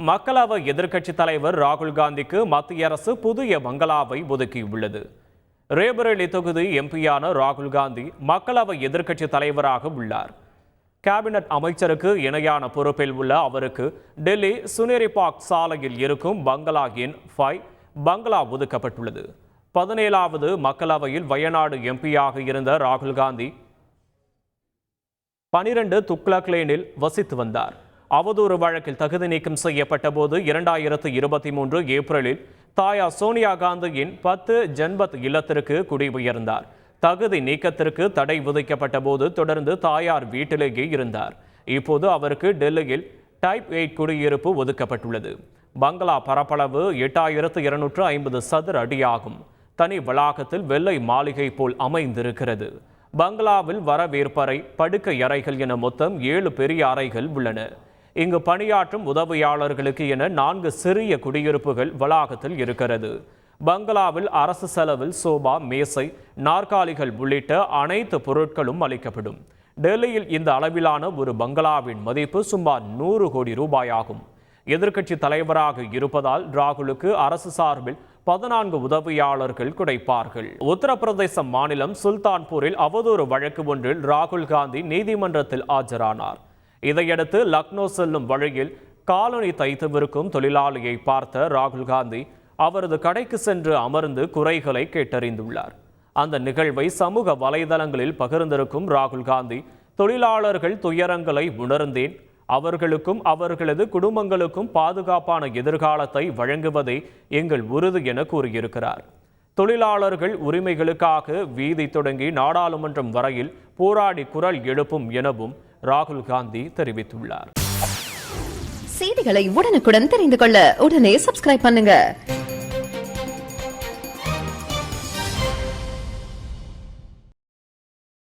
மக்களவை எதிர்க்கட்சித் தலைவர் ராகுல் காந்திக்கு மத்திய அரசு புதிய பங்களாவை ஒதுக்கியுள்ளது. ரேபரேலி தொகுதி எம்பியான ராகுல் காந்தி மக்களவை எதிர்க்கட்சித் தலைவராக உள்ளார். கேபினட் அமைச்சருக்கு இணையான பொறுப்பில் உள்ள அவருக்கு டெல்லி சுனேரி பார்க் சாலையில் இருக்கும் பங்களா எண் 5 பங்களா ஒதுக்கப்பட்டுள்ளது. 17வது மக்களவையில் வயநாடு எம்பியாக இருந்த ராகுல் காந்தி 12 துக்ளக் லேனில் வசித்து வந்தார். அவதூறு வழக்கில் தகுதி நீக்கம் செய்யப்பட்ட போது 2023 ஏப்ரலில் தாயார் சோனியா காந்தியின் 10 ஜன்பத் இல்லத்திற்கு குடிபெயர்ந்தார். தகுதி நீக்கத்திற்கு தடை விதிக்கப்பட்ட போது தொடர்ந்து தாயார் வீட்டிலேயே இருந்தார். இப்போது அவருக்கு டெல்லியில் டைப் 8 குடியிருப்பு ஒதுக்கப்பட்டுள்ளது. பங்களா பரப்பளவு 8250 சதுர அடியாகும். தனி வளாகத்தில் வெள்ளை மாளிகை போல் அமைந்திருக்கிறது. பங்களாவில் வரவேற்பறை, படுக்கை அறைகள் என மொத்தம் 7 பெரிய அறைகள் உள்ளன. இங்கு பணியாற்றும் உதவியாளர்களுக்கு என 4 சிறிய குடியிருப்புகள் வளாகத்தில் இருக்கிறது. பங்களாவில் அரசு செலவில் சோபா, மேசை, நாற்காலிகள் உள்ளிட்ட அனைத்து பொருட்களும் அளிக்கப்படும். டெல்லியில் இந்த அளவிலான ஒரு பங்களாவின் மதிப்பு சுமார் 100 கோடி ரூபாயாகும். எதிர்க்கட்சி தலைவராக இருப்பதால் ராகுலுக்கு அரசு சார்பில் 14 உதவியாளர்கள் கிடைப்பார்கள். உத்தரப்பிரதேச மாநிலம் சுல்தான்பூரில் அவதூறு வழக்கு ஒன்றில் ராகுல் காந்தி நீதிமன்றத்தில் ஆஜரானார். இதையடுத்து லக்னோ செல்லும் வழியில் காலணி தைத்துவிருக்கும் தொழிலாளியை பார்த்த ராகுல் காந்தி அவரது கடைக்கு சென்று அமர்ந்து குறைகளை கேட்டறிந்துள்ளார். அந்த நிகழ்வை சமூக வலைதளங்களில் பகிர்ந்திருக்கும் ராகுல் காந்தி, தொழிலாளர்கள் துயரங்களை உணர்ந்தேன், அவர்களுக்கும் அவர்களது குடும்பங்களுக்கும் பாதுகாப்பான எதிர்காலத்தை வழங்குவதே எங்கள் உறுதி என கூறியிருக்கிறார். தொழிலாளர்கள் உரிமைகளுக்காக வீதி தொடங்கி நாடாளுமன்றம் வரையில் போராடி குரல் எழுப்பும் எனவும் ராகுல் காந்தி தெரிவித்துள்ளார். செய்திகளை உடனுக்குடன் தெரிந்து கொள்ள உடனே சப்ஸ்கிரைப் பண்ணுங்க.